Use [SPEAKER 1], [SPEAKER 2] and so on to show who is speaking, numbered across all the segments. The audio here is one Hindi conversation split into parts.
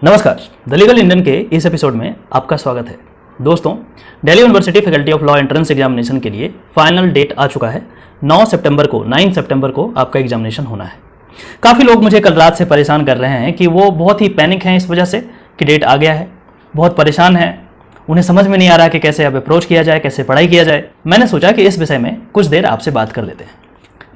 [SPEAKER 1] नमस्कार, द लीगल इंडियन के इस एपिसोड में आपका स्वागत है। दोस्तों, Delhi university faculty of law entrance examination के लिए फाइनल डेट आ चुका है। 9 सितंबर को आपका एग्जामिनेशन होना है। काफ़ी लोग मुझे कल रात से परेशान कर रहे हैं कि वो बहुत ही पैनिक हैं इस वजह से कि डेट आ गया है, बहुत परेशान हैं, उन्हें समझ में नहीं आ रहा कि कैसे अब अप्रोच किया जाए, कैसे पढ़ाई किया जाए। मैंने सोचा कि इस विषय में कुछ देर आपसे बात कर लेते हैं।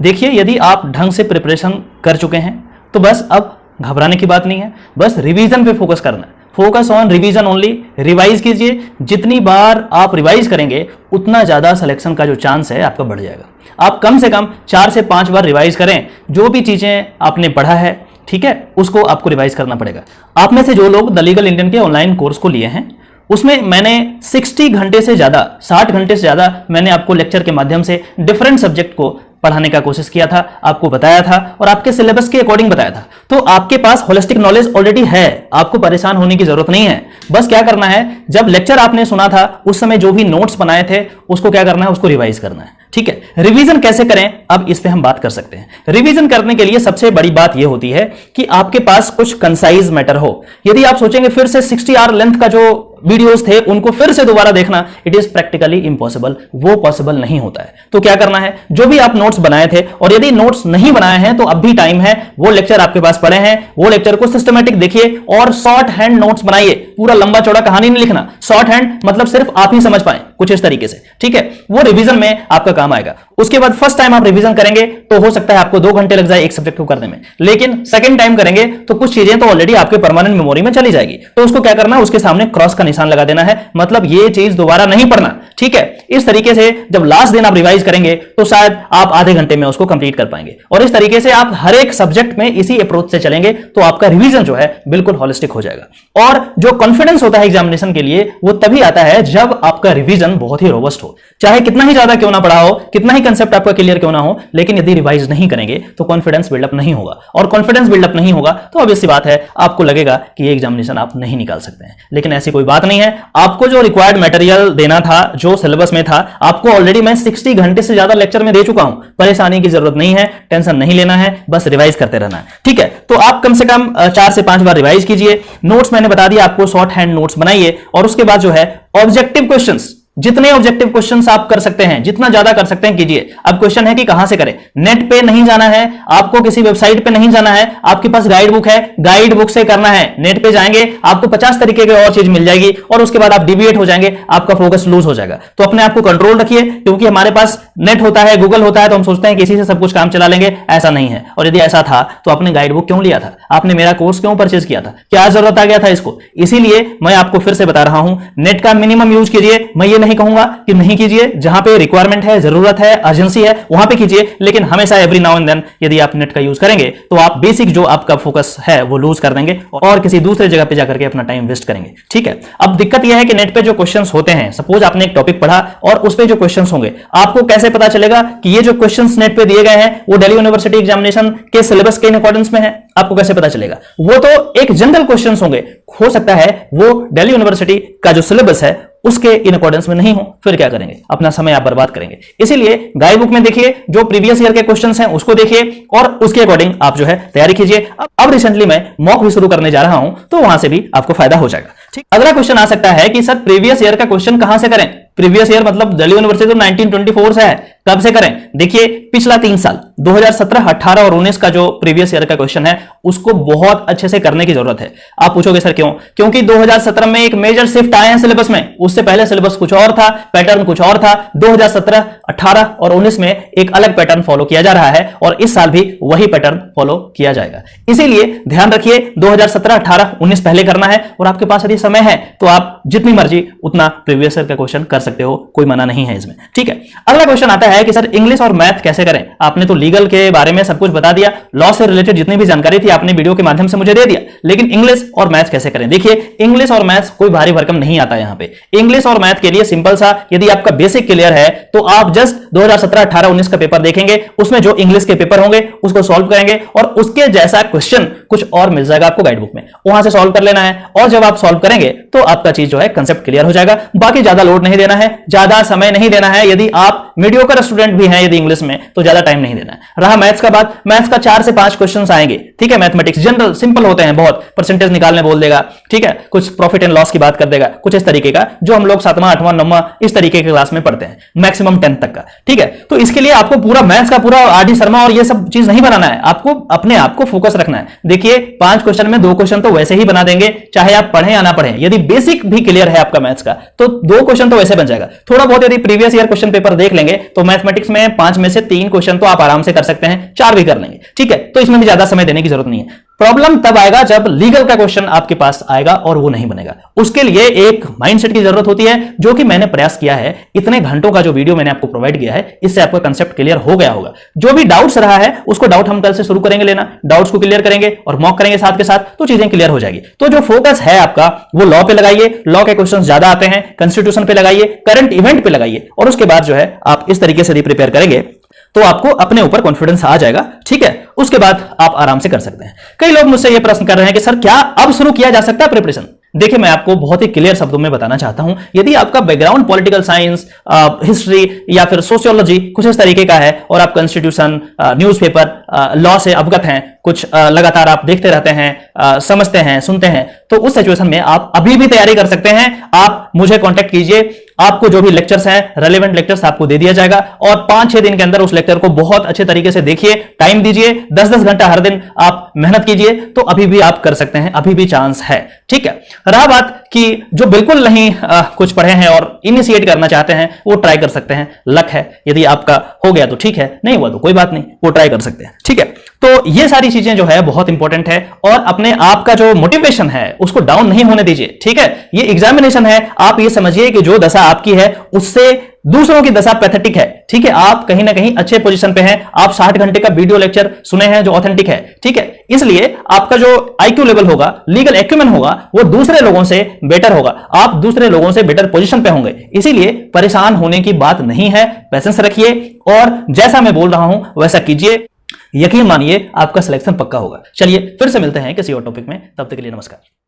[SPEAKER 1] देखिए, यदि आप ढंग से प्रिपरेशन कर चुके हैं तो बस अब घबराने की बात नहीं है, बस रिवीजन पे फोकस करना है। Focus on revision only. Revise कीजिए, जितनी बार आप रिवाइज करेंगे उतना ज़्यादा सिलेक्शन का जो चांस है आपका बढ़ जाएगा। आप कम से कम 4 से 5 बार रिवाइज करें। जो भी चीज़ें आपने पढ़ा है, ठीक है, उसको आपको रिवाइज करना पड़ेगा। आप में से जो लोग द लीगल इंडियन के ऑनलाइन कोर्स को लिए हैं, उसमें मैंने 60 घंटे से ज़्यादा, 60 घंटे से ज़्यादा मैंने आपको लेक्चर के माध्यम से डिफरेंट सब्जेक्ट को पढ़ाने का कोशिश किया था, आपको बताया था और आपके सिलेबस के अकॉर्डिंग बताया था। तो आपके पास होलिस्टिक नॉलेज ऑलरेडी है, आपको परेशान होने की जरूरत नहीं है। बस क्या करना है, जब लेक्चर आपने सुना था उस समय जो भी नोट्स बनाए थे उसको क्या करना है, उसको रिवाइज करना है। ठीक है, रिवीजन कैसे करें, अब इस पे हम बात कर सकते हैं। रिवीजन करने के लिए सबसे बड़ी बात यह होती है कि आपके पास कुछ कंसाइज मैटर हो। यदि आप सोचेंगे फिर से 60 आवर लेंथ का जो वीडियोस थे उनको फिर से दोबारा देखना, इट इज प्रैक्टिकली इंपॉसिबल, वो पॉसिबल नहीं होता है। तो क्या करना है, जो भी आप नोट्स बनाए थे, और यदि नोट्स नहीं बनाए हैं तो अब भी टाइम है, वो लेक्चर आपके पास पड़े हैं, वो लेक्चर को सिस्टमैटिक देखिए और शॉर्ट हैंड नोट्स बनाइए। पूरा लंबा चौड़ा कहानी नहीं लिखना, शॉर्ट हैंड मतलब सिर्फ आप ही समझ पाए, कुछ इस तरीके से। ठीक है, वो रिवीजन में आपका काम आएगा। उसके बाद फर्स्ट टाइम आप रिवीजन करेंगे तो हो सकता है आपको 2 घंटे लग जाए एक सब्जेक्ट को करने में, लेकिन सेकंड टाइम करेंगे तो कुछ चीजें तो ऑलरेडी आपके परमानेंट मेमोरी में चली जाएगी। तो उसको क्या करना है, उसके सामने क्रॉस का निशान लगा देना है, मतलब ये चीज दोबारा नहीं पढ़ना। ठीक है, इस तरीके से जब लास्ट दिन आप रिवाइज करेंगे तो शायद आप आधे घंटे में उसको कंप्लीट कर पाएंगे। और इस तरीके से आप हर एक सब्जेक्ट में इसी अप्रोच से चलेंगे तो आपका रिवीजन जो है बिल्कुल होलिस्टिक हो जाएगा। और जो कॉन्फिडेंस होता है एग्जामिनेशन के लिए वो तभी आता है जब आपका रिवीजन बहुत ही रोबस्ट हो। चाहे कितना ही ज्यादा क्यों ना पढ़ा हो, कितना ही कंसेप्ट आपका क्लियर क्यों ना हो, लेकिन यदि रिवाइज नहीं करेंगे तो कॉन्फिडेंस बिल्डअप नहीं होगा। और कॉन्फिडेंस बिल्डअप नहीं होगा तो ऑब्वियस सी बात है, आपको लगेगा कि ये एग्जामिनेशन आप नहीं निकाल सकते हैं। लेकिन ऐसी कोई बात नहीं है। आपको जो रिक्वायर्ड मटेरियल देना था, जो सिलेबस में था, आपको ऑलरेडी मैं 60 घंटे से ज्यादा लेक्चर में दे चुका हूं। परेशानी की जरूरत नहीं है, टेंशन नहीं लेना है, बस रिवाइज करते रहना है। ठीक है, तो आप कम से कम 4 से 5 बार रिवाइज कीजिए। नोट्स मैंने बता दिया आपको, शॉर्ट हैंड नोट्स बनाइए। और उसके बाद जो है ऑब्जेक्टिव क्वेश्चंस, जितने ऑब्जेक्टिव क्वेश्चंस आप कर सकते हैं, जितना ज्यादा कर सकते हैं कीजिए। अब क्वेश्चन है कि कहां से करें। नेट पे नहीं जाना है, आपको किसी वेबसाइट पे नहीं जाना है, आपके पास गाइड बुक है, गाइड बुक से करना है। नेट पे जाएंगे आपको 50 तरीके की और चीज मिल जाएगी और उसके बाद आप डिविएट हो जाएंगे, आपका फोकस लूज हो जाएगा। तो अपने आप को कंट्रोल रखिए, क्योंकि हमारे पास नेट होता है, गूगल होता है, तो हम सोचते हैं कि इसी से सब कुछ काम चला लेंगे। ऐसा नहीं है। और यदि ऐसा था तो आपने गाइड बुक क्यों लिया था, आपने मेरा कोर्स क्यों परचेज किया था, क्या जरूरत आ गया था इसको। इसीलिए मैं आपको फिर से बता रहा हूं, नेट का मिनिमम यूज कीजिए। मैं ये नहीं कहूंगा कि नहीं कीजिए, जहां पे रिक्वायरमेंट है, जरूरत है, अर्जेंसी है, वहां पे कीजिए, लेकिन हमेशा एवरी नाउ एंड देन यदि आप नेट का यूज करेंगे तो आप बेसिक जो आपका फोकस है वो लूज कर देंगे और किसी दूसरे जगह पे जाकर के अपना टाइम वेस्ट करेंगे। ठीक है, अब दिक्कत यह है कि नेट पे जो क्वेश्चंस होते हैं, सपोज आपने एक टॉपिक पढ़ा और उस पे जो क्वेश्चंस होंगे, आपको कैसे पता चलेगा कि ये जो क्वेश्चंस नेट पे दिए गए हैं वो दिल्ली यूनिवर्सिटी एग्जामिनेशन के सिलेबस के इन अकॉर्डेंस में है? आपको कैसे पता चलेगा? वो तो एक जनरल क्वेश्चंस होंगे, हो सकता है वो दिल्ली यूनिवर्सिटी का जो सिलेबस है उसके इन अकॉर्डेंस में नहीं हो, फिर क्या करेंगे, अपना समय आप बर्बाद करेंगे। इसीलिए गाइड बुक में देखिए, जो प्रीवियस ईयर के क्वेश्चंस हैं उसको देखिए और उसके अकॉर्डिंग आप जो है तैयारी कीजिए। अब रिसेंटली मैं मॉक भी शुरू करने जा रहा हूं, तो वहां से भी आपको फायदा हो जाएगा। ठीक, अगला क्वेश्चन आ सकता है कि सर प्रीवियस ईयर का क्वेश्चन कहां से करें। प्रीवियस ईयर मतलब दिल्ली यूनिवर्सिटी तो 1924 से है, कब से करें? देखिए, पिछला 3 साल 2017, 18 और 19 का जो प्रीवियस ईयर का क्वेश्चन है उसको बहुत अच्छे से करने की जरूरत है। आप पूछोगे सर क्यों? क्योंकि 2017 में एक मेजर शिफ्ट आए हैं सिलेबस में। उससे पहले सिलेबस कुछ और था, पैटर्न कुछ और था। 2017, 18 और 19 में एक अलग पैटर्न फॉलो किया जा रहा है और इस साल भी वही पैटर्न फॉलो किया जाएगा। इसीलिए ध्यान रखिए, 2017, 18, 19 पहले करना है और आपके पास यदि समय है तो आप जितनी मर्जी उतना प्रीवियस ईयर का क्वेश्चन कर सकते हो, कोई मना नहीं है इसमें। ठीक है, अगला क्वेश्चन आता है कि सर इंग्लिश और मैथ कैसे करें। आपने तो लीगल के बारे में सब कुछ बता दिया, लॉ से रिलेटेड जितनी भी जानकारी थी आपने वीडियो के माध्यम से मुझे दे दिया, लेकिन इंग्लिश और मैथ कैसे करें। देखिए, इंग्लिश और मैथ कोई भारी भरकम नहीं आता यहां पे। इंग्लिश और मैथ के लिए सिंपल सा, यदि आपका बेसिक क्लियर है तो आप जस्ट 2017, 18, 19 का पेपर देखेंगे, उसमें जो इंग्लिश के पेपर होंगे उसको सॉल्व करेंगे और उसके जैसा क्वेश्चन कुछ और मिल जाएगा आपको गाइड बुक में, वहां से सॉल्व कर लेना है। और जब आप सॉल्व करेंगे तो आपका चीज जो है कंसेप्ट क्लियर हो जाएगा। बाकी ज्यादा लोड नहीं देना है, ज्यादा समय नहीं देना है। यदि आप मीडियोकर स्टूडेंट भी हैं यदि इंग्लिश में, तो ज्यादा टाइम नहीं देना है। रहा मैथ्स का बात, मैथ्स का 4 से 5 क्वेश्चंस आएंगे, ठीक है। मैथमेटिक्स जनरल सिंपल होते हैं बहुत, परसेंटेज निकालने बोल देगा, ठीक है, कुछ प्रॉफिट एंड लॉस की बात कर देगा, कुछ इस तरीके का जो हम लोग 7वां 8वां 9वां इस तरीके के क्लास में पढ़ते हैं, मैक्सिमम 10th तक का, ठीक है। तो इसके लिए आपको पूरा मैथ्स का पूरा आर डी शर्मा और ये सब चीज नहीं बनाना है, आपको अपने आप को फोकस रखना है। देखिए 5 क्वेश्चन में 2 क्वेश्चन तो वैसे ही बना देंगे, चाहे आप पढ़ें या ना पढ़ें। यदि बेसिक भी क्लियर है आपका मैथ्स का तो 2 क्वेश्चन तो वैसे बन जाएगा। थोड़ा बहुत यदि प्रीवियस ईयर क्वेश्चन पेपर देख लेंगे तो मैथमेटिक्स में 5 में से 3 क्वेश्चन तो आप आराम से कर सकते हैं, 4 भी कर लेंगे, ठीक है। तो इसमें भी ज्यादा समय देने की जरूरत नहीं है। प्रॉब्लम तब आएगा जब लीगल का क्वेश्चन आपके पास आएगा और वो नहीं बनेगा। उसके लिए एक माइंडसेट की जरूरत होती है, जो कि मैंने प्रयास किया है। इतने घंटों का जो वीडियो मैंने आपको प्रोवाइड किया है, इससे आपका कंसेप्ट क्लियर हो गया होगा। जो भी डाउट्स रहा है उसको डाउट हम कल से शुरू करेंगे लेना, डाउट्स को क्लियर करेंगे और मॉक करेंगे साथ के साथ, तो चीजें क्लियर हो जाएगी। तो जो फोकस है आपका वो लॉ पे लगाइए, लॉ के क्वेश्चन ज्यादा आते हैं, कॉन्स्टिट्यूशन पे लगाइए, करंट इवेंट पे लगाइए, और उसके बाद जो है आप इस तरीके से प्रिपेयर करेंगे तो आपको अपने ऊपर कॉन्फिडेंस आ जाएगा, ठीक है। उसके बाद आप आराम से कर सकते हैं। कई लोग मुझसे ये प्रश्न कर रहे हैं कि सर क्या अब शुरू किया जा सकता है प्रिपरेशन? देखिए मैं आपको बहुत ही क्लियर शब्दों में बताना चाहता हूं, यदि आपका बैकग्राउंड पॉलिटिकल साइंस, हिस्ट्री या फिर सोशियोलॉजी कुछ इस तरीके का है और आप कॉन्स्टिट्यूशन, न्यूज़पेपर, लॉ से अवगत हैं, कुछ लगातार आप देखते रहते हैं, समझते हैं, सुनते हैं, तो उस सिचुएशन में आप अभी भी तैयारी कर सकते हैं। आप मुझे कांटेक्ट कीजिए, आपको जो भी लेक्चर्स हैं, रेलेवेंट लेक्चर्स आपको दे दिया जाएगा और 5-6 दिन के अंदर उस लेक्चर को बहुत अच्छे तरीके से देखिए, टाइम दीजिए, 10-10 घंटा हर दिन आप मेहनत कीजिए, तो अभी भी आप कर सकते हैं, अभी भी चांस है, ठीक है। रहा बात कि जो बिल्कुल नहीं कुछ पढ़े हैं और इनिशिएट करना चाहते हैं, वो ट्राई कर सकते हैं, लक है। यदि आपका हो गया तो ठीक है, नहीं हुआ तो कोई बात नहीं, वो ट्राई कर सकते हैं, ठीक है। तो ये सारी चीजें जो है बहुत इंपॉर्टेंट है, और अपने आप का जो मोटिवेशन है उसको डाउन नहीं होने दीजिए, ठीक है। ये एग्जामिनेशन है, आप ये समझिए कि जो दशा आपकी है उससे दूसरों की दशा पैथेटिक है, ठीक है। आप कहीं ना कहीं अच्छे पोजीशन पे हैं, आप 60 घंटे का वीडियो लेक्चर सुने हैं जो ऑथेंटिक है, ठीक है। इसलिए आपका जो आईक्यू लेवल होगा, लीगल एक्यूमेन होगा, वो दूसरे लोगों से बेटर होगा, आप दूसरे लोगों से बेटर पोजीशन पे होंगे। इसीलिए परेशान होने की बात नहीं है, पेशेंस रखिए और जैसा मैं बोल रहा हूं वैसा कीजिए, यकीन मानिए आपका सिलेक्शन पक्का होगा। चलिए फिर से मिलते हैं किसी और टॉपिक में, तब तक के लिए नमस्कार।